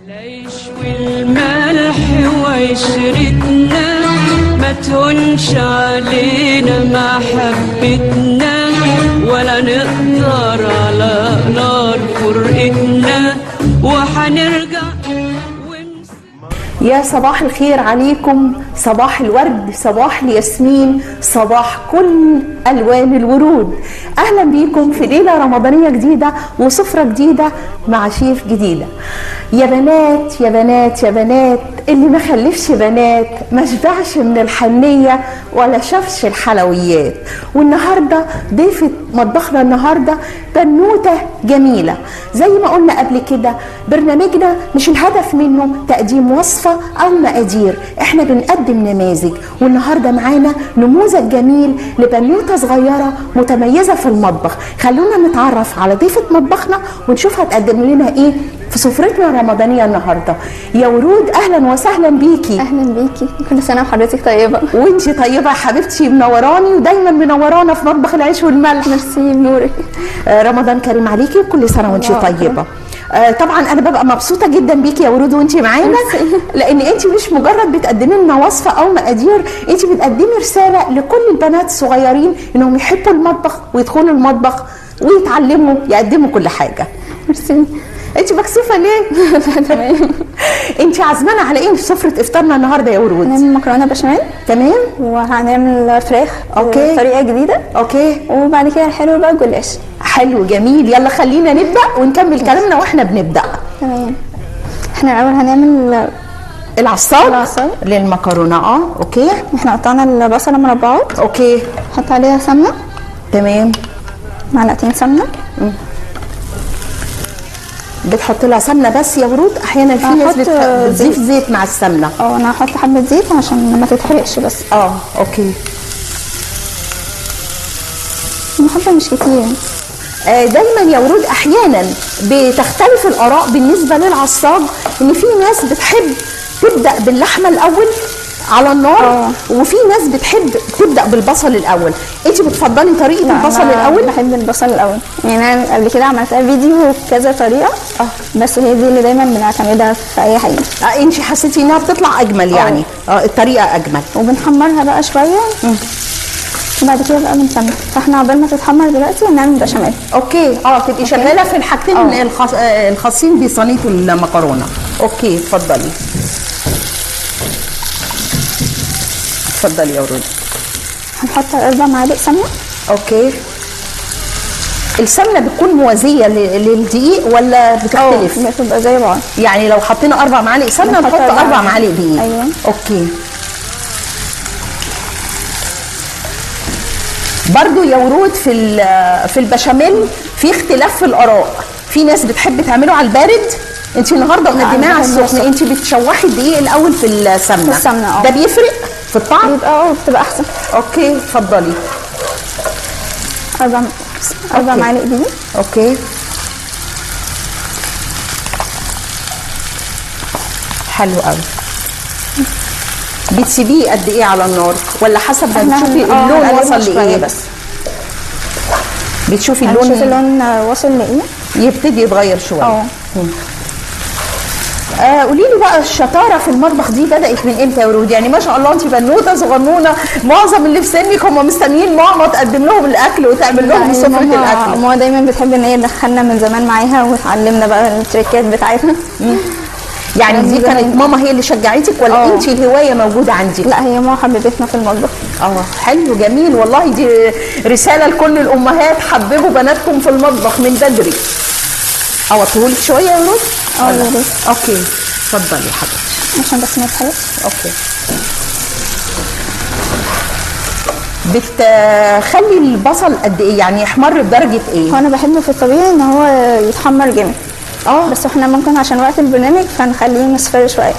العيش والملح وعشرتنا ما تهونش علينا محبتنا ولا نقدر على نار فرقتنا وحنرجع. يا صباح الخير عليكم، صباح الورد، صباح الياسمين، صباح كل ألوان الورود. أهلا بيكم في ليلة رمضانية جديدة وسفرة جديدة مع شيف جديدة. يا بنات يا بنات يا بنات، اللي ما خلفش بنات ما شبعش من الحنية ولا شافش الحلويات. والنهاردة ضيفة مطبخنا النهاردة بنوتة جميلة. زي ما قلنا قبل كده، برنامجنا مش الهدف منه تقديم وصفة أو مقادير، احنا بنقدم نماذج. والنهاردة معانا نموذج جميل لبنوتة صغيرة متميزة في المطبخ. خلونا نتعرف على ضيفة مطبخنا ونشوف هتقدم لنا ايه في سفرتنا الرمضانية النهاردة. يا ورود أهلا وسهلا بيكي. أهلا بيكي، كل سنة وحضرتك طيبة. وانتي طيبة يا حبيبتي، منوراني ودايما منورانا في مطبخ العيش والملح. ميرسي بنورك. رمضان كريم عليكي وكل سنة وانتي طيبة. طبعا انا ببقى مبسوطه جدا بيكي يا ورود وانتي معانا، لان انتي مش مجرد بتقدمي لنا وصفه او مقادير، انتي بتقدمي رساله لكل البنات الصغيرين انهم يحبوا المطبخ ويدخلوا المطبخ ويتعلموا يقدموا كل حاجه. ميرسي. انتي مكسوفه ليه؟ تمام. انتي عازمانا على ايه في سفره افطارنا النهارده يا ورود؟ هنعمل مكرونه بشاميل. تمام. وهنعمل فراخ. اوكي. بطريقه جديده. اوكي. وبعد كده الحلو بقى الجلاش. حلو جميل، يلا خلينا نبدا ونكمل كلامنا واحنا بنبدا. تمام. احنا الاول هنعمل العصاج للمكرونه. اوكي. احنا قطعنا البصله مربعات. اوكي. نحط عليها سمنه. تمام. معلقتين سمنه. بتحط لها سمنه بس يا ورود؟ احيانا في ناس بتضيف زيت مع السمنه. انا هحط حبه زيت عشان ما تتحرقش بس. اوكي. نحط مش كتير. دايما يا ورود احيانا بتختلف الاراء بالنسبه للعصاج، ان في ناس بتحب تبدا باللحمه الاول على النار، وفي ناس بتحب تبدا بالبصل الاول. انت بتفضلي طريقه البصل الاول؟ بحب البصل الاول، يعني انا قبل كده عملتها فيديو بكذا طريقه. بس هي دي اللي دايما بنعتمدها في اي حاجه. انت حسيتي انها بتطلع اجمل يعني؟ الطريقه اجمل. وبنحمرها بقى شويه. وبعد كده بقى بنسمن. فاحنا عقبال ما تتحمر دلوقتي ونعمل بشاميل. اوكي. تبقي شغاله في الحاجتين الخاصين بصينيه المكرونه. اوكي اتفضلي. اتفضلي يا ورود. هنحط 4 معالق سمنه. اوكي. السمنه بتكون موازيه للدقيق ولا بتختلف؟ بتبقى زي بعض. يعني لو حطينا 4 معالق سمنه نحط 4 معالق دقيق. ايوه. اوكي. برضو يا ورود في البشاميل في اختلاف في الاراء. في ناس بتحب تعمله على البارد، انت النهارده مقدماها على السخن. انت بتشوحي الدقيق الاول في السمنه. في السمنه. ده بيفرق في الطعم؟ بتبقى احسن. اوكي اتفضلي. 4 معالق دقيق. اوكي. حلو قوي. بتسيبيه قد ايه على النار ولا حسب ما بتشوفي اللون وصل لايه؟ بس بتشوفي اللون. هنشوف اللون وصل لايه، يبتدي يتغير شويه. قولي لي بقى، الشطاره في المطبخ دي بدات من امتى يا ورود؟ يعني ما شاء الله انت بنوته صغنونه، معظم اللي في سنك هم مستنيين ماما تقدم لهم الاكل وتعمل لهم سفره الاكل. ماما دايما بتحب ان هي تدخلنا من زمان معاها وتعلمنا بقى التريكات بتاعتها. يعني دي كانت ماما هي اللي شجعتك ولا انت الهوايه موجوده عندك؟ لا، هي ماما حببتنا في المطبخ. حلو جميل والله. دي رساله لكل الامهات، حببوا بناتكم في المطبخ من بدري. اطولك شويه يا ورود؟ اوكي اتفضلي يا حبيبتي عشان بس ما يتحرقش. اوكي. بتخلي البصل قد ايه يعني يحمر بدرجه ايه؟ انا بحبه في الطبيعي ان هو يتحمر جامد. بس احنا ممكن عشان وقت البرنامج فنخليه مصفر شويه.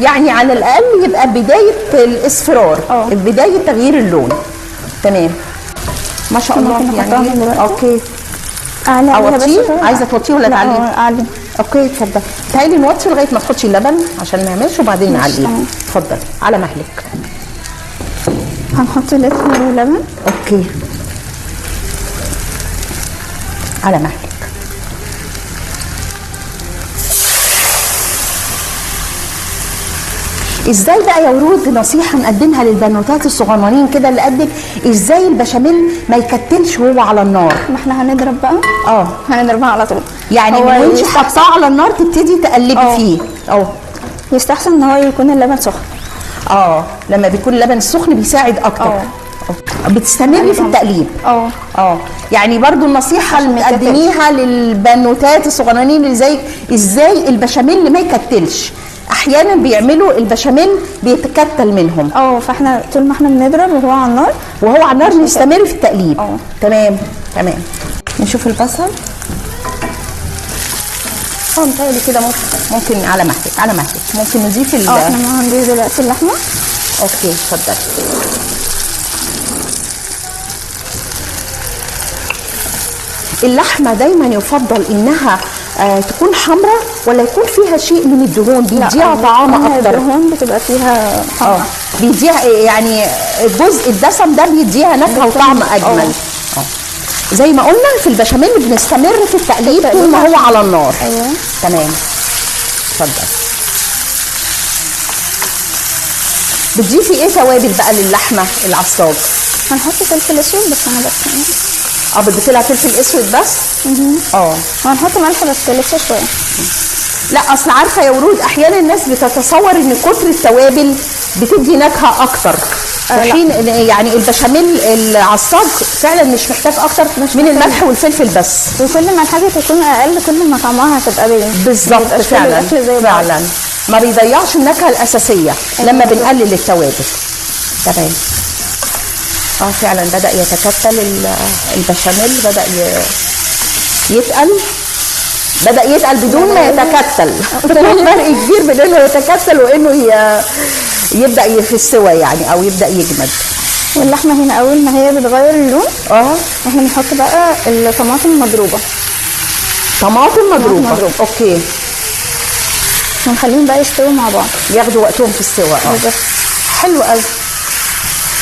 يعني على الاقل يبقى بدايه الاصفرار. بدايه تغيير اللون. تمام ما شاء الله. يعني اوكي. عايزه توطيه ولا تعليه؟ اعلي. اوكي اتفضلي. تعالي نوطي لغايه ما تحطي اللبن عشان ما يعملش وبعدين نعليه. اتفضلي على مهلك. هنحط لتر لبن. اوكي على مهلك. ازاي بقى يا ورود نصيحه نقدمها للبنوتات الصغننين كده اللي قدك، ازاي البشاميل ما يكتلش وهو على النار؟ ما احنا هنضرب بقى. هنضربها على طول. يعني هو من وانت حاطاه على النار تبتدي تقلبي فيه. يستحسن ان هو يكون اللبن سخن. لما بيكون اللبن السخن بيساعد اكتر. بتستمري في التقليب. يعني برضو النصيحه اللي تقدميها للبنوتات الصغننين اللي زيك، ازاي البشاميل ما يكتلش. احيانا بيعملوا البشاميل بيتكتل منهم. فاحنا طول ما احنا بنضرب وهو على النار نستمر في التقليب. تمام. نشوف البصل. متهيألي كده ممكن على مهلك ممكن نضيف احنا هنضيف دلوقتي اللحمه. اوكي اتفضلي. اللحمه دايما يفضل انها تكون حمراء ولا يكون فيها شيء من الدهون بيديها طعام اكتر؟ الدهون بتبقى فيها طعم. بيديها يعني الجزء الدسم ده بيديها نكهه وطعم اجمل. زي ما قلنا في البشاميل بنستمر في التقليب طول ما هو على النار. تمام. اتفضل. بتضيفي ايه توابل بقى للحمه العصاج؟ هنحط فلفل اسود بس انا بس بتضيفي لها فلفل اسود بس؟ وهنحط ملح بس لسه شويه. لا اصل عارفه يا ورود احيانا الناس بتتصور ان كتر التوابل بتدي نكهه اكتر، في حين يعني البشاميل العصاج فعلا مش محتاج اكتر من الملح والفلفل بس. وكل ما الحاجه تكون اقل كل ما طعمها هتبقى بالظبط. فعلا ما بيضيعش النكهه الاساسيه لما بنقلل التوابل. تمام. فعلا بدا يتكتل البشاميل، بدا يتقل بدون ما يتكتل. فرق كبير بين انه يتكتل وانه يبدا في السوى يعني او يبدا يجمد. واللحمه هنا اول ما هي بتغير اللون احنا بنحط بقى الطماطم المضروبه. طماطم مضروبه. اوكي. ونخليهم بقى يستووا مع بعض، ياخدوا وقتهم في السوى. حلو قوي.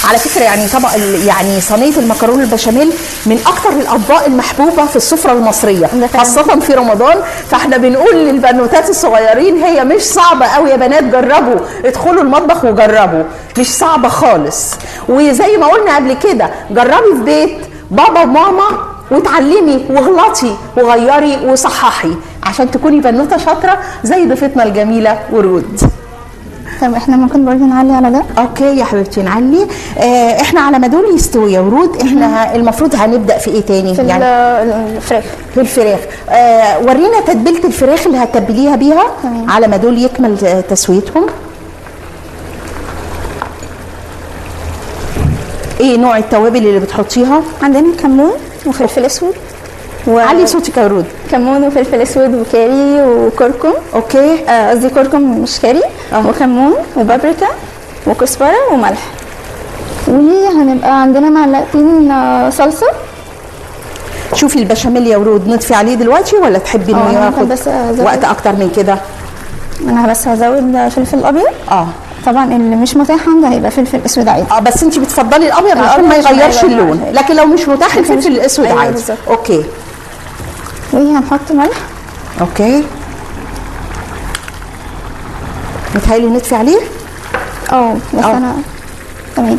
على فكره يعني طبق يعني صينيه المكرونه البشاميل من اكتر الاطباق المحبوبه في السفره المصريه خاصه في رمضان. فاحنا بنقول للبنوتات الصغيرين هي مش صعبه قوي يا بنات، جربوا ادخلوا المطبخ وجربوا، مش صعبه خالص. وزي ما قلنا قبل كده جربي في بيت بابا وماما وتعلمي واغلطي وغيري وصححي عشان تكوني بنوته شاطره زي ضيفتنا الجميله ورود. طب احنا ممكن برضه نعلي على ده؟ اوكي يا حبيبتي نعلي. احنا على ما دول يستووا يا ورود احنا المفروض هنبدا في ايه تاني؟ في يعني الفراخ. في الفراخ. ورينا تتبيله الفراخ اللي هتتبليها بيها على ما دول يكمل تسويتهم. ايه نوع التوابل اللي بتحطيها؟ عندنا كمون وفلفل اسود علي صوتك يا ورود. كمون وفلفل اسود وكاري وكركم. اوكي. قصدي كركم مش كاري. وكمون وبابريكا وكزبره وملح. وهنبقى عندنا معلقتين صلصه. شوفي البشاميل يا ورود نطفي عليه دلوقتي ولا تحبي انه ياخد وقت اكتر من كده؟ انا بس هزود فلفل ابيض. طبعا اللي مش متاح عنده هيبقى فلفل اسود عادي. بس انت بتفضلي الابيض عشان ما يغيرش اللون، لكن لو مش متاح الفلفل الاسود عادي. بالزبط. اوكي. وهنحط ملح. اوكي. متهيألي نطفي عليه؟ بس انا تمام.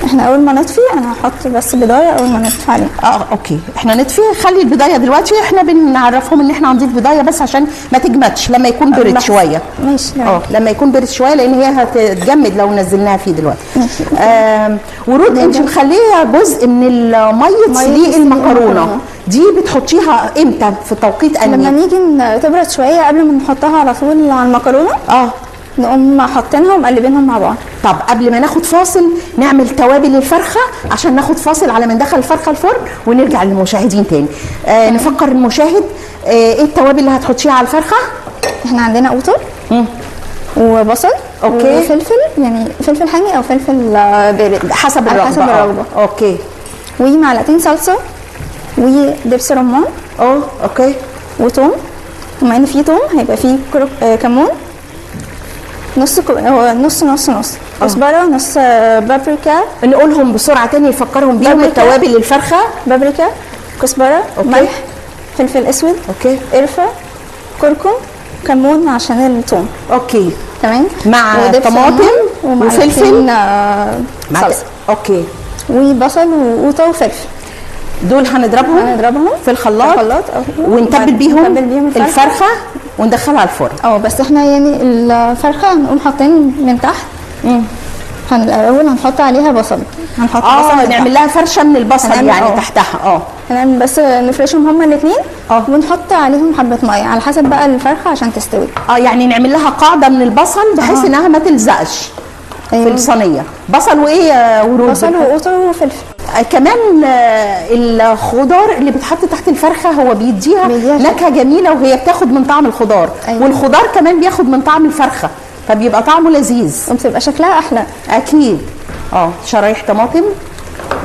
احنا اول ما نطفي انا هحط بس بضايه اول ما نطفي عليه. اوكي. احنا نطفي. خلي البدايه دلوقتي احنا بنعرفهم ان احنا هنضيف بدايه بس عشان ما تجمدش لما يكون برد شويه. ماشي. لما يكون برد شويه لان هي هتتجمد لو نزلناها فيه دلوقتي. ورود انت مخليه جزء من ميه سليق المكرونه دي بتحطيها امتى في التوقيت انهي؟ لما نيجي تبرد شويه قبل ما نحطها على طول على المكرونه نقوم حاطينها ومقلبينهم مع بعض. طب قبل ما ناخد فاصل نعمل توابل الفرخه عشان ناخد فاصل على ما ندخل الفرخه الفرن ونرجع للمشاهدين تاني. نفكر المشاهد ايه التوابل اللي هتحطيها على الفرخه؟ احنا عندنا قوطه وبصل. اوكي. وفلفل يعني فلفل حامي او فلفل بارد حسب الرغبه. اوكي. ومعلقتين صلصه ودبس رمان. اوكي. وتوم. ومع ان في توم هيبقى فيه كمون نص نص كزبره نص بابريكا. نقولهم بسرعه تاني نفكرهم بيهم التوابل الفرخه. بابريكا كزبره ملح فلفل اسود اوكي. قرفه كركم كمون عشان الثوم. اوكي. تمام، مع ودبس طماطم رمان ومعلقتين، وفلفل صلصه اوكي. وبصل وقوطه وفلفل. دول هنضربهم في الخلاط ونتبل بيهم الفرخه وندخلها الفرن. بس احنا يعني الفرخه هنقوم حاطين من تحت. الاول هنحط عليها بصل، هنحط بصل نعمل لها فرشه من البصل يعني تحتها. تمام، بس نفرشهم هما الاثنين ونحط عليهم حبه ميه على حسب بقى الفرخه عشان تستوي. يعني نعمل لها قاعده من البصل بحيث انها ما تلزقش في الصينيه. بصل وايه يا ورود؟ بصل وقوطه وفلفل. كمان الخضار اللي بيتحط تحت الفرخه هو بيديها نكهه جميله وهي بتاخد من طعم الخضار. والخضار كمان بياخد من طعم الفرخه فبيبقى طعمه لذيذ وبتبقى شكلها احلى اكيد. شرايح طماطم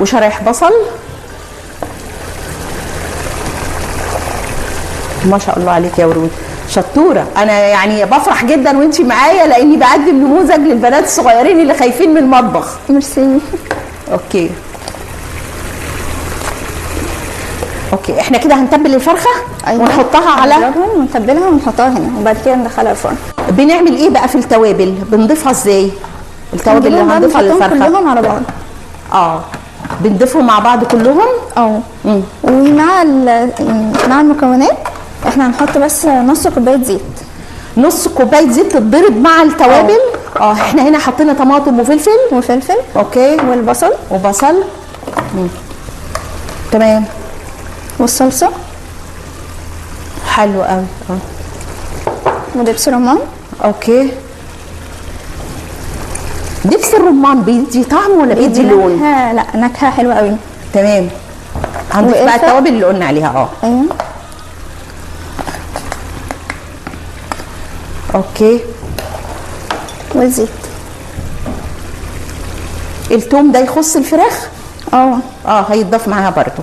وشرايح بصل ما شاء الله عليك يا ورود، شطوره. انا يعني بفرح جدا وانتي معايا لاني بقدم نموذج للبنات الصغيرين اللي خايفين من المطبخ. ميرسي. اوكي احنا كده هنتبل الفرخه ونحطها على ونتبلها ونحطها هنا وبعد كده ندخلها الفرن. بنعمل ايه بقى في التوابل؟ بنضيفها ازاي التوابل اللي هنضيفها للفرخه؟ كلهم على بعض. بنضيفهم مع بعض كلهم. ومع مع المكونات احنا هنحط بس نص كوبايه زيت. نص كوبايه زيت تتضرب مع التوابل. احنا هنا حطينا طماطم وفلفل. اوكي. وبصل. تمام. والصلصه. حلو قوي. ودبس رمان. اوكي. دبس الرمان بيدي طعم ولا بيدي لون؟ لا، نكهه حلوه قوي. تمام. هنضيف بقى التوابل اللي قلنا عليها. ايوه. اوكي. والزيت. التوم ده يخص الفراخ؟ هيتضاف معاها برضو،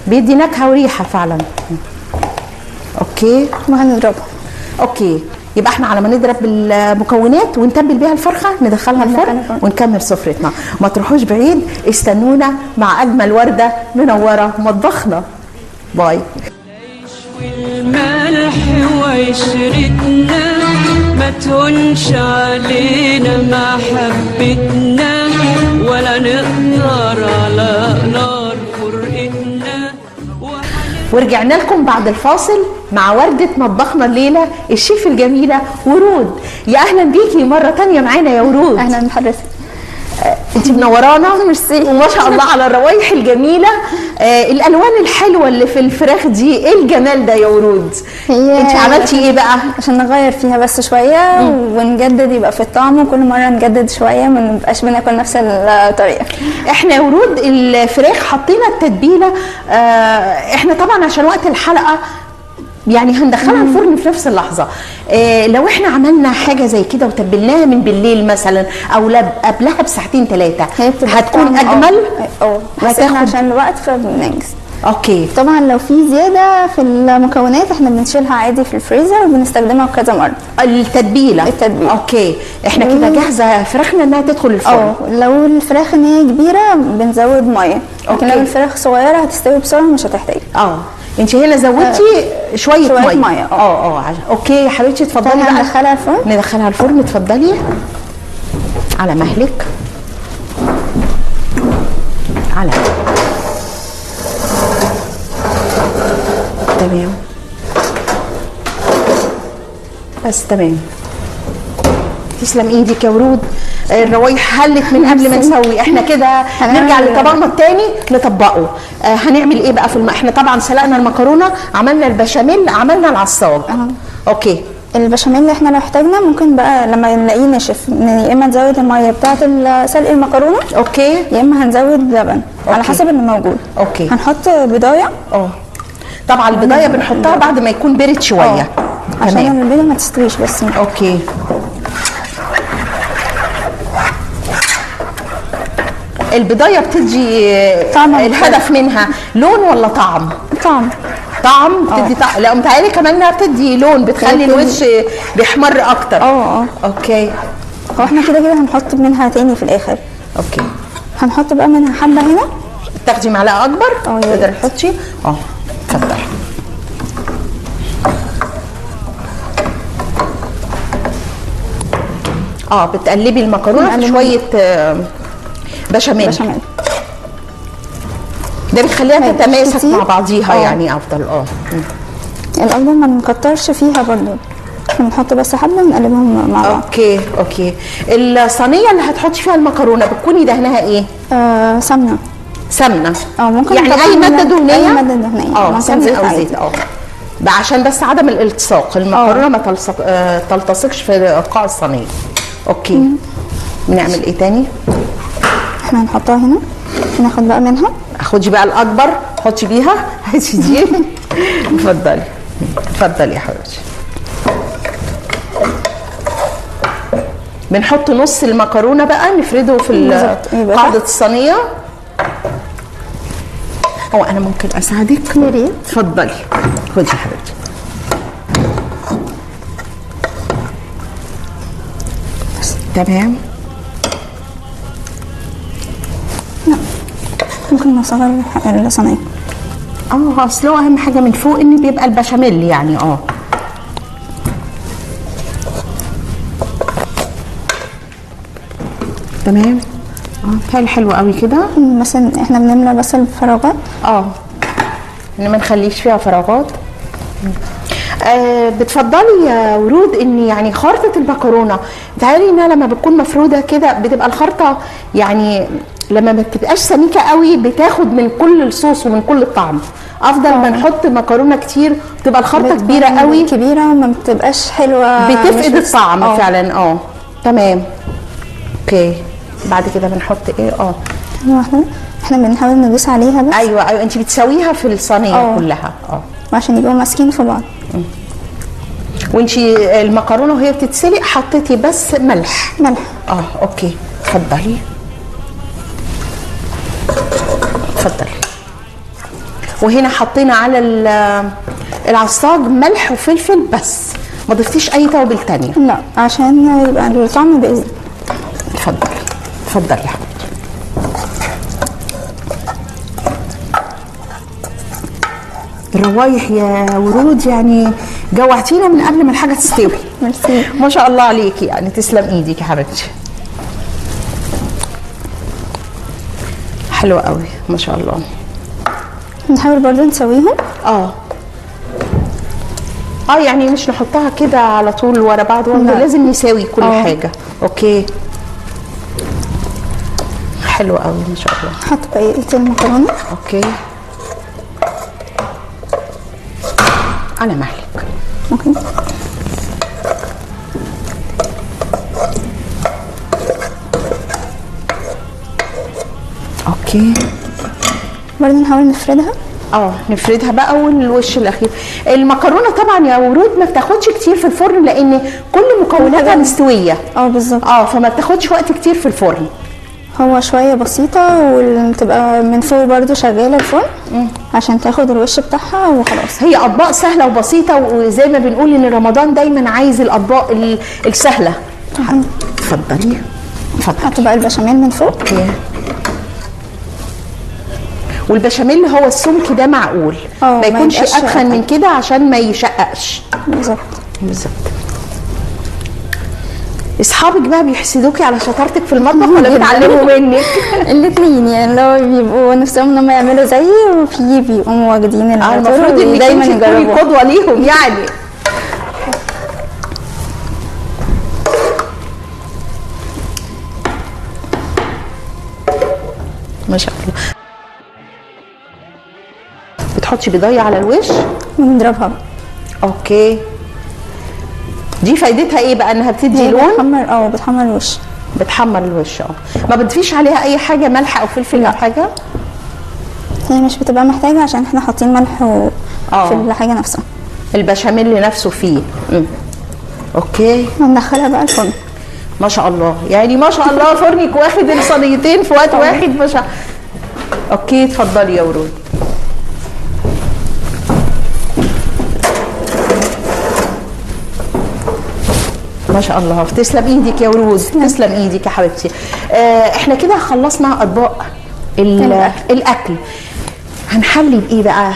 بيدي نكهه وريحه فعلا. اوكي. وهنضربها. اوكي، يبقى احنا على ما نضرب المكونات ونتبل بيها الفرخه ندخلها الفرن ونكمل سفرتنا. ما تروحوش بعيد، استنونا مع اجمل ورده منوره مطبخنا. باي. والملح وعشرتنا ما تهونش علينا محبتنا ولا نقدر على نار فرقتنا. ورجعنا لكم بعد الفاصل مع وردة مطبخنا الليلة الشيف الجميلة ورود. يا أهلا بيكي مرة تانية معانا يا ورود. أهلا بحضرتك. انت منورانا. ميرسي. وما شاء الله على الروايح الجميله. الالوان الحلوه اللي في الفراخ دي، ايه الجمال ده يا ورود؟ انت عملتي ايه بقى عشان نغير فيها بس شويه ونجدد، يبقى في الطعم وكل مره نجدد شويه ما نبقاش بناكل نفس الطريقه. احنا يا ورود الفراخ حطينا التتبيله. احنا طبعا عشان وقت الحلقه يعني هندخلها الفرن في نفس اللحظه. لو احنا عملنا حاجه زي كده وتبلناها من بالليل مثلا او قبلها بساعتين 3 هتكون اجمل. بس احنا عشان الوقت فبننجز. اوكي. طبعا لو في زياده في المكونات احنا بنشيلها عادي في الفريزر وبنستخدمها كذا مره. التتبيله. اوكي. احنا كده جاهزه فراخنا انها تدخل الفرن. لو الفراخ ان هي كبيره بنزود ميه، لكن لو الفراخ صغيره هتستوي بسرعه مش هتحتاج. انت هنا زودتي شويه ميه. اوكي يا حبيبتي اتفضلي بقى. ندخلها الفرن. ندخلها الفرن. اتفضلي على مهلك. على تمام. بس تمام. تسلم ايدك يا ورود. الروايح هلت من قبل ما نسوي. احنا كده نرجع لطبقنا الثاني نطبقه. هنعمل ايه بقى في احنا طبعا سلقنا المكرونه، عملنا البشاميل، عملنا العصاج. اوكي. البشاميل اللي احنا لو احتاجنا ممكن بقى لما نلاقيه نشف يا اما نزود الميه بتاعه سلق المكرونه. اوكي. يا اما هنزود لبن على حسب اللي موجود. اوكي. هنحط بضايه. طبعا البضايه بنحطها بعد ما يكون برد شويه عشان البيضه ما تستويش بس. اوكي. البضايه بتدي طعم. الهدف منها لون ولا طعم؟ طعم بتدي طعم. لا متهيألي كمان انها بتدي لون، بتخلي الوش بيحمر اكتر. اوكي. هو احنا كده هنحط منها تاني في الاخر. اوكي. هنحط بقى منها حبه هنا. تاخدي معلقه اكبر؟ تقدري تحطي. اتفضلي. بتقلبي المكرونه في شويه بشاميل. ده بيخليها تتماسك مع بعضيها يعني افضل. الافضل ما نكترش فيها برضو، احنا بنحط بس حبه نقلبهم مع بعض. اوكي. الصينيه اللي هتحطي فيها المكرونه بتكوني دهنها ايه؟ سمنه. ممكن يعني اي ماده دهنيه. اي ماده دهنيه سمنه او زيت. عشان بس عدم الالتصاق، المكرونه ما تلتصقش في قاع الصينيه. اوكي. بنعمل ايه تاني؟ احنا هنحطها هنا، ناخد بقى منها. خدي بقى الاكبر حطي بيها. هاتي دي. اتفضلي يا حبيبتي. بنحط نص المكرونه بقى نفرده في قاعده الصينيه. انا ممكن اساعدك؟ يا ريت. اتفضلي خدي يا حبيبتي. تمام. ممكن نصغر الصينيه. اصل هو اهم حاجه من فوق ان بيبقى البشاميل يعني. تمام. حلو قوي كده. مثلا احنا بنملى بس الفراغات. ان ما نخليش فيها فراغات. بتفضلي يا ورود ان يعني خرطه المكرونه بتهيألي انها لما بتكون مفروده كده بتبقى الخرطه يعني لما ما بتبقاش سميكه قوي بتاخد من كل الصوص ومن كل الطعم. افضل ما نحط مكرونه كتير بتبقى الخرطه كبيره قوي، كبيره وما بتبقاش حلوه، بتفقد الطعم فعلا. تمام. اوكي. بعد كده بنحط ايه؟ احنا بنحاول ندوس عليها بس. ايوه انت بتسويها في الصينيه كلها. عشان يبقوا ماسكين في بعض. وانت المكرونه وهي بتتسلق حطيتي بس ملح. اوكي. اتفضلي. وهنا حطينا على العصاج ملح وفلفل بس، ما ضفتيش اي توابل تانية؟ لا، عشان يبقى الطعم بإذن. اتفضلي يا حبيبتي. الروايح يا ورود يعني جوعتينا من قبل ما الحاجه تستوي. ميرسي. ما شاء الله عليكي يعني، تسلم ايدك يا حبيبتي. حلوه قوي ما شاء الله. نحاول برضه نسويهم. يعني مش نحطها كده على طول ورا بعض، لازم نساوي كل حاجه. اوكي. حلو قوي ما شاء الله. حط بقيه المكرونه. اوكي. على مهلك. اوكي. برضه نحاول نفردها. نفردها بقى. والوش الاخير المكرونه طبعا يا ورود ما بتاخدش كتير في الفرن لان كل مكوناتها مستويه. بالظبط. فما بتاخدش وقت كتير في الفرن. هو شويه بسيطه وتبقى من فوق برضه شغاله الفرن عشان تاخد الوش بتاعها وخلاص. هي اطباق سهله وبسيطه، وزي ما بنقول ان رمضان دايما عايز الاطباق السهله. اتفضلي. حط بقى البشاميل من فوق. والبشاميل هو السمك ده معقول، ما يكونش اتخن من كده عشان ما يشققش. بالظبط. اصحابك بقى بيحسدوكي على شطارتك في المطبخ ولا بيتعلموا منك؟ الاثنين يعني، لو بيبقوا نفسهم ان هم يعملوا زيي وفي بيقوموا واخدين المفروض انك دايما تكوني قدوه ليهم يعني. ما شاء الله. بتحطي بيضايه على الوش ونضربها. اوكي. دي فايدتها ايه بقى؟ انها بتدي لون. بتحمر الوش. بتحمر الوش. ما بتضيفيش عليها اي حاجه، ملح او فلفل او حاجه؟ هي مش بتبقى محتاجه عشان احنا حاطين ملح في الحاجه نفسها. البشاميل نفسه فيه. اوكي. وندخلها بقى الفرن. ما شاء الله يعني، ما شاء الله فرنك واخد الصينيتين في وقت واحد. ما شاء الله. اوكي. اتفضلي يا ورود. ما شاء الله. تسلم ايدك يا ورود. تسلم ايدك يا حبيبتي. احنا كده خلصنا اطباق الاكل. هنحلي بايه بقى؟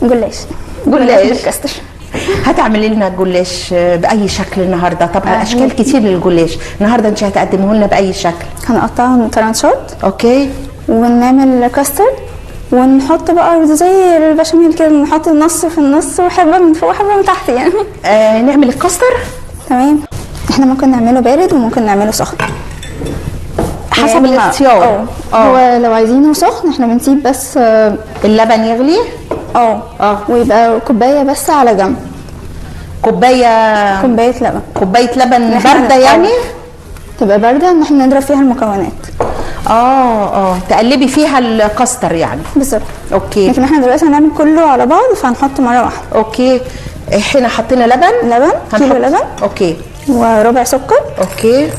جلاش. هتعملي لنا الجلاش باي شكل النهارده؟ طبعا اشكال كتير للجلاش النهارده، انت هتقدمه لنا باي شكل؟ هنقطعهم طرنشات. اوكي. ونعمل كاسترد، ونحط بقى زي البشاميل كده، نحط النص في النص وحبه من فوق وحبه من تحت يعني. نعمل الكاستر. تمام. احنا ممكن نعمله بارد وممكن نعمله سخن حسب يعني الاختيار. هو لو عايزينه سخن احنا بنسيب بس اللبن يغلي. ويبقى كوبايه بس على جنب. كوبايه لبن. كوبايه لبن بارده يعني؟ تبقى بارده ان احنا نضرب فيها المكونات. تقلبي فيها الكاستر يعني. بالظبط. اوكي. لكن احنا دلوقتي هنعمل كله على بعض فهنحطه مره واحده. اوكي. هنا حطينا لبن كيلو لبن. اوكي. وربع سكر. اوكي.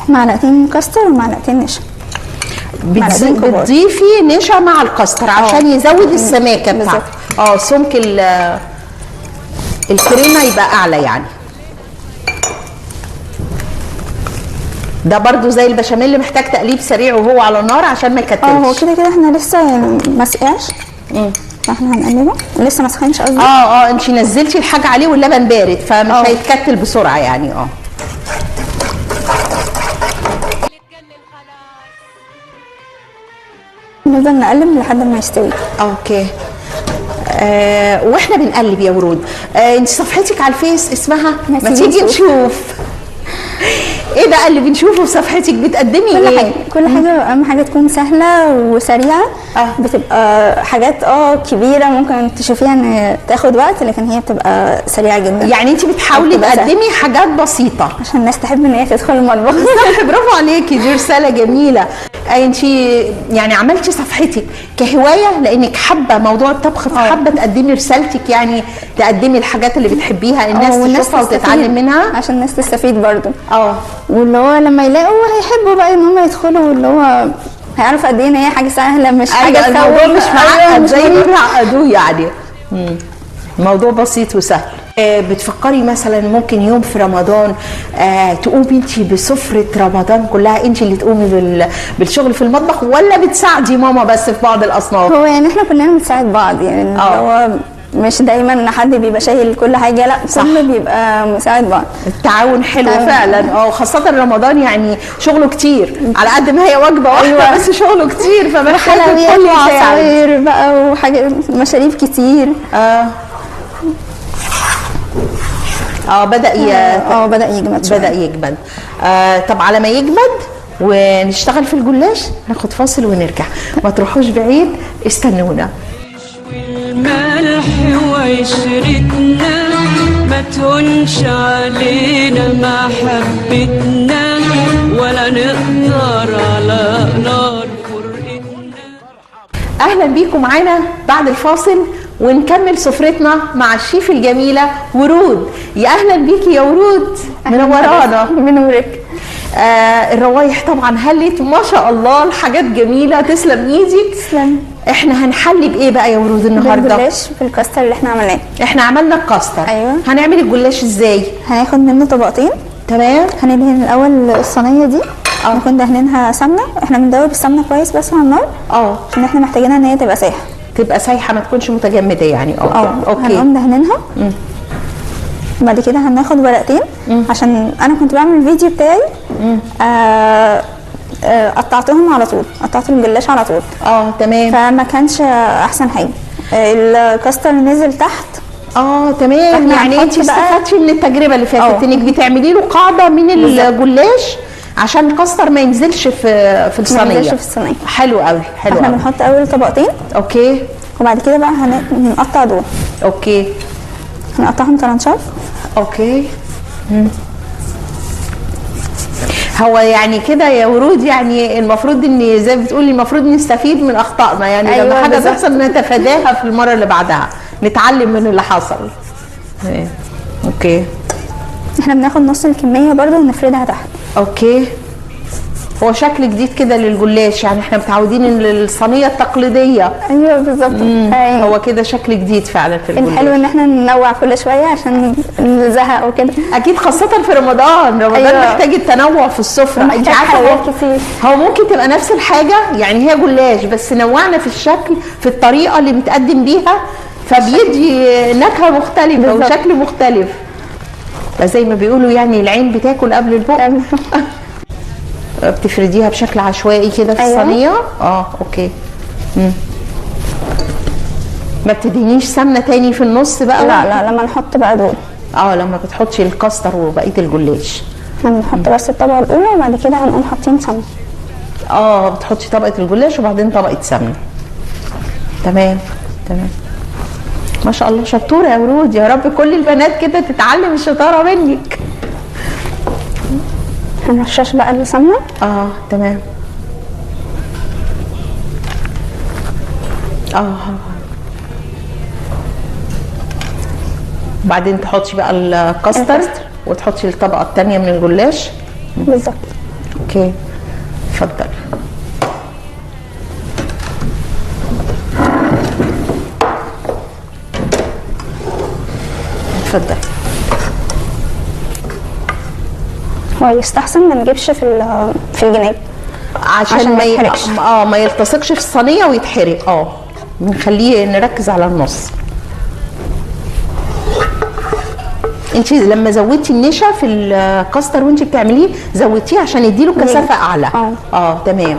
معلقتين كاستر ومعلقتين نشا. بتضيفي نشا مع الكاستر عشان يزود السماكه بتاعته. سمك الكريمه يبقى اعلى يعني. ده برضو زي البشاميل اللي محتاج تقليب سريع وهو على النار عشان ما يكتلش. هو كده احنا لسه يعني ما سقعش، فاحنا هنقلبه لسه ما سخنش قصدي. انت نزلتي الحاجه عليه واللبن بارد فمش هيتكتل بسرعه يعني. نفضل نقلب لحد ما يستوي. اوكي. واحنا بنقلب يا ورود، انت صفحتك على الفيس اسمها ما تيجي نشوف ايه بقى اللي بنشوفه في صفحتك؟ بتقدمي ايه؟ كل حاجه اهم حاجه تكون سهله وسريعه. بتبقى حاجات كبيره ممكن تشوفيها ان تاخد وقت، لكن هي بتبقى سريعه جدا. يعني انت بتحاولي تقدمي حاجات بسيطه عشان الناس تحب ان هي تدخل المطبخ. صح، برافو عليكي، دي رساله جميله. انت يعني عملتي صفحتك كهوايه لانك حابه موضوع الطبخ، فحابه تقدمي رسالتك، يعني تقدمي الحاجات اللي بتحبيها الناس تشوفها وتتعلم منها عشان الناس تستفيد برضو. واللي هو لما يلاقوا هيحبوا بقى ان هم يدخلوا، واللي هو هيعرفوا قد ايه ان هي حاجه سهله، مش حاجه تخوف. الموضوع مش معقد زي ما بيعقدوه يعني. موضوع بسيط وسهل. بتفكري مثلا ممكن يوم في رمضان تقومي انت بسفره رمضان كلها، انت اللي تقومي بالشغل في المطبخ، ولا بتساعدي ماما بس في بعض الاصناف؟ هو يعني احنا كلنا بنساعد بعض يعني. هو مش دايما حد بيبقى شايل كل حاجه، لا كله بيبقى مساعد بعض. التعاون حلو فعلا. خاصه رمضان يعني شغله كتير، على قد ما هي وجبه واحده بس شغله كتير، فمحتاج حلويات وعصاير بقى وحاجات مشاريب كتير. بدأ يجمد شوية. بدأ يجمد. طب على ما يجمد ونشتغل في الجلاش ناخد فاصل ونرجع، ما تروحوش بعيد، استنونا. والملح وعشرتنا ما تهونش علينا محبتنا، ولا نقدر على نار فرقتنا. اهلا بيكم معانا بعد الفاصل ونكمل سفرتنا مع الشيف الجميله ورود. يا اهلا بيكي يا ورود، منورانا. بنورك. الروايح طبعا هلت ما شاء الله، الحاجات جميله، تسلم ايدك. تسلم. احنا هنحلي بايه بقى يا ورود النهارده؟ بالجلاش بالكاستر اللي احنا عملناه. احنا عملنا الكاستر. ايوه. هنعمل الجلاش ازاي؟ هناخد منه طبقتين. تمام. هندهن الاول الصينيه دي، نكون دهنينها سمنه. احنا بندوب السمنه كويس بس على النار عشان احنا محتاجينها ان هي تبقى سايحه، ما تكونش متجمده يعني. اوكي. هنقوم دهنينها. بعد كده هناخد ورقتين، عشان انا كنت بعمل الفيديو بتاعي قطعتهم على طول، قطعت الجلاش على طول. تمام. فما كانش احسن حاجه. الكاستر نزل تحت. تمام. يعني انت استفدتي من التجربه اللي فاتت انك بتعملي له قاعده من الجلاش عشان الكاستر ما ينزلش في الصينيه. ما ينزلش في الصينيه. حلو قوي، حلو. احنا بنحط اول طبقتين. اوكي. وبعد كده بقى هنقطع دول. اوكي. هنقطعهم طرنشات. اوكي. هو يعني كده يا ورود، يعني المفروض ان زي ما بتقولي المفروض نستفيد من اخطائنا، يعني لما حاجه تحصل نتفاداها في المره اللي بعدها، نتعلم من اللي حصل. اوكي. احنا بناخد نص الكميه برضو ونفردها تحت. اوكي. هو شكل جديد كده للجلاش، يعني احنا متعودين ان الصينيه التقليديه. ايوه بالظبط. هو كده شكل جديد فعلا في الجلاش. الحلو ان احنا ننوع كل شويه عشان نزهق وكده. اكيد خاصه في رمضان. محتاج التنوع في السفره. انت عارفه كتير. هو ممكن تبقى نفس الحاجه، يعني هي جلاش بس نوعنا في الشكل، في الطريقه اللي بتقدم بيها، فبيدي نكهه مختلفه وشكل مختلف. زي ما بيقولوا يعني العين بتاكل قبل البق. بتفرديها بشكل عشوائي كده في الصينيه. اوكي. ما بتدهنيش سمنه تاني في النص بقى؟ لا لما نحط بقى دول. لما بتحطي الكاستر وبقيه الجلاش هنحط بس الطبقه الاولى وبعد كده هنقوم حاطين سمنه. بتحطي طبقه الجلاش وبعدين طبقه سمنه. تمام. ما شاء الله شطوره يا ورود، يا رب كل البنات كده تتعلم الشطاره منك. هنرشش بقى السمنه. تمام. بعدين تحطي بقى الكاستر وتحطي الطبقه الثانيه من الجلاش. بالظبط. اوكي اتفضل. اتفضل. هو يستحسن ما نجيبش في الجناب عشان ما يحرقش. ما يلتصقش في الصينيه ويتحرق. بنخليه نركز على النص. انت لما زودتي النشا في الكاستر وانت بتعمليه زودتيه عشان يديله كثافه اعلى. تمام.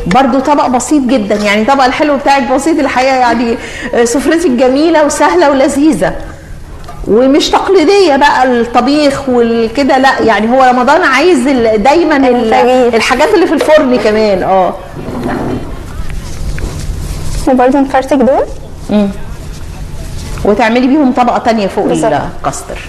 برضو طبق بسيط جدا، يعني طبق الحلو بتاعك بسيط الحقيقه، يعني سفرتك جميله وسهله ولذيذه ومش تقليديه بقى الطبيخ والكده، لا يعني هو رمضان عايز دايما الحاجات اللي في الفرن كمان. وبرضه نفرتك دول وتعملي بيهم طبقه تانية فوق الكاستر.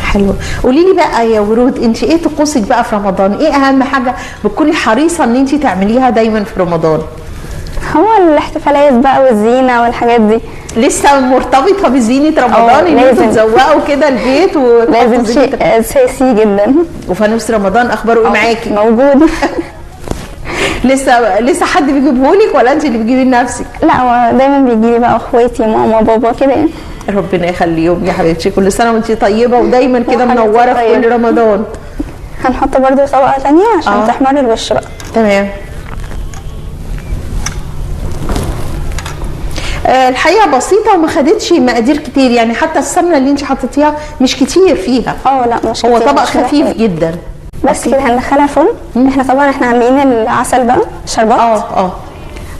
حلو. قولي لي بقى يا ورود، انت ايه طقوسك بقى في رمضان؟ ايه اهم حاجه بتكوني حريصه ان انت تعمليها دايما في رمضان؟ هو الاحتفالات بقى والزينه والحاجات دي. لسه مرتبطه بزينه رمضان ان انتوا تزوقوا كده البيت لازم شيء اساسي جدا. وفانوس رمضان اخباره ايه معاكي؟ موجود. لسه حد بيجيبهولك ولا انت اللي بتجيبيه لنفسك؟ لا هو دايما بيجي لي بقى اخواتي ماما بابا كده يعني. ربنا يخليهم يا حبيبتي، كل سنه وانت طيبه ودايما كده منوره في كل رمضان. هنحط برده طبقه ثانيه عشان تحمر الوش بقى. تمام. الحقيقه بسيطه وما خدتش مقادير كتير، يعني حتى السمنه اللي انت حطيتيها مش كتير فيها. لا مش كتير. هو طبق خفيف جدا بس كده. هندخلها فرن. احنا طبعا عاملين العسل بقى شربات.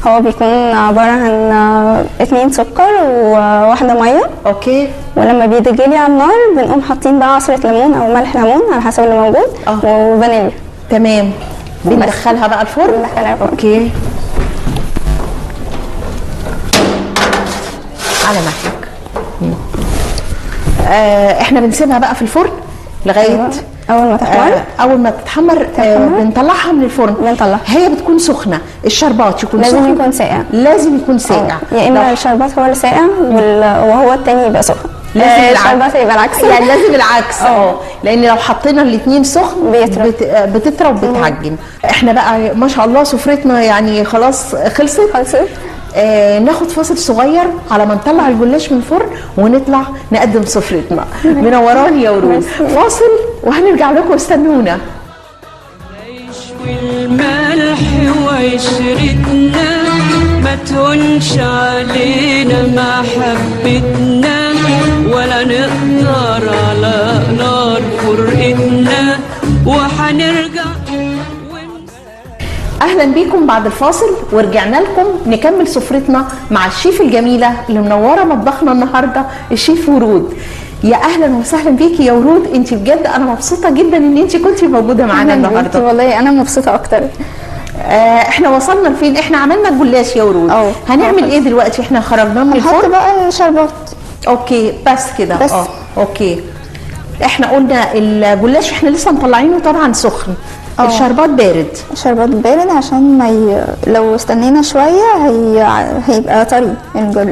هو بيكون عباره عن 2 سكر وواحده ميه. اوكي. ولما بيتجلي على النار بنقوم حاطين بقى عصره ليمون او ملح ليمون على حسب اللي موجود. وفانيليا. تمام. بندخلها بقى الفرن. اوكي على مهلك. احنا بنسيبها بقى في الفرن لغايه اول ما تتحمر. بنطلعها من الفرن. هي بتكون سخنه، الشربات يكون لازم سخن. يكون ساقع. لازم يكون ساقع. يا اما الشربات هو اللي ساقع وهو التاني يبقى سخن. لازم الشربات يبقى العكس. يعني لازم العكس. لان لو حطينا الاثنين سخن بتطرى وبتعجن. احنا بقى ما شاء الله سفرتنا يعني خلاص خلصت. ناخد فاصل صغير على ما نطلع الجلاش من الفرن ونطلع نقدم سفرتنا. منوراني يا ورود. فاصل وهنرجع لكم، استنونا. العيش والملح وعشرتنا ما تهونش علينا محبتنا، ولا نقدر على نار فرقتنا، وحنرجع. اهلا بيكم بعد الفاصل، ورجعنا لكم نكمل سفرتنا مع الشيف الجميله اللي منوره مطبخنا النهارده الشيف ورود. يا اهلا وسهلا بيكي يا ورود، انت بجد انا مبسوطه جدا ان انت كنتي موجوده معانا النهارده. والله انا مبسوطه اكتر. احنا وصلنا لفين؟ احنا عملنا الجلاش يا ورود. هنعمل ايه دلوقتي؟ احنا خرجناه من الفرن. هنحط بقى الشربات. اوكي بس كده. اوكي. احنا قلنا الجلاش احنا لسه مطلعينه طبعا سخن. الشربات بارد. الشربات بارد عشان ما لو استنينا شويه هيبقى طري.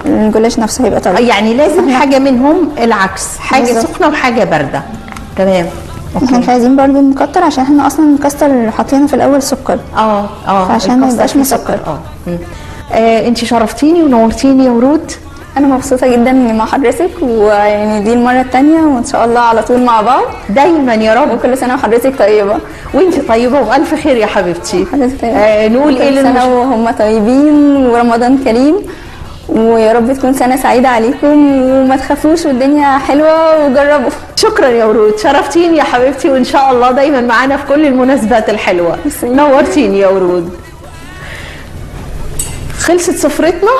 الجلاش نفسه هيبقى طري. يعني لازم حاجه منهم العكس، حاجه سخنه وحاجه بارده. تمام. احنا مش عايزين برضو نكتر عشان احنا اصلا الكاستر حاطينه في الاول سكر. عشان ما يبقاش مسكر. انت شرفتيني ونورتيني يا ورود. انا مبسوطه جدا اني مع حضرتك، ويعني دي المره الثانيه وان شاء الله على طول مع بعض دايما يا رب. وكل سنه وحضرتك طيبه. وانت طيبه والف خير يا حبيبتي. حضرتك طيبه. نقول ايه كل سنه وهم طيبين ورمضان كريم، ويا رب تكون سنه سعيده عليكم وما تخافوش والدنيا حلوه وجربوا. شكرا يا ورود، شرفتيني يا حبيبتي، وان شاء الله دايما معانا في كل المناسبات الحلوه. نورتيني يا ورود. خلصت سفرتنا،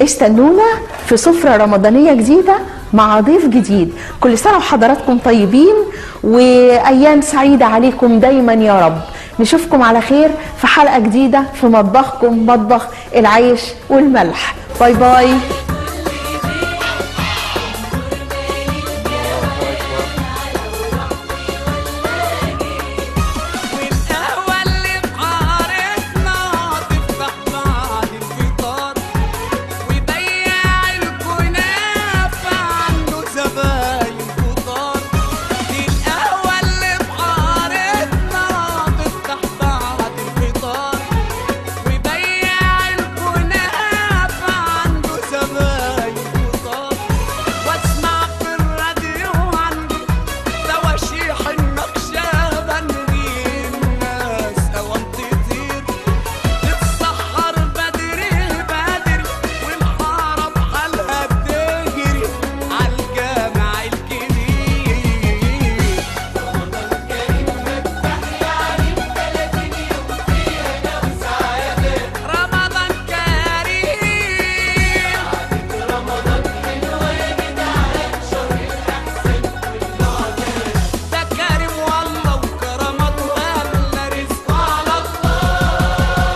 استنونا في سفرة رمضانية جديدة مع ضيف جديد. كل سنة وحضراتكم طيبين وأيام سعيدة عليكم دايما يا رب. نشوفكم على خير في حلقة جديدة في مطبخكم، مطبخ العيش والملح. باي باي.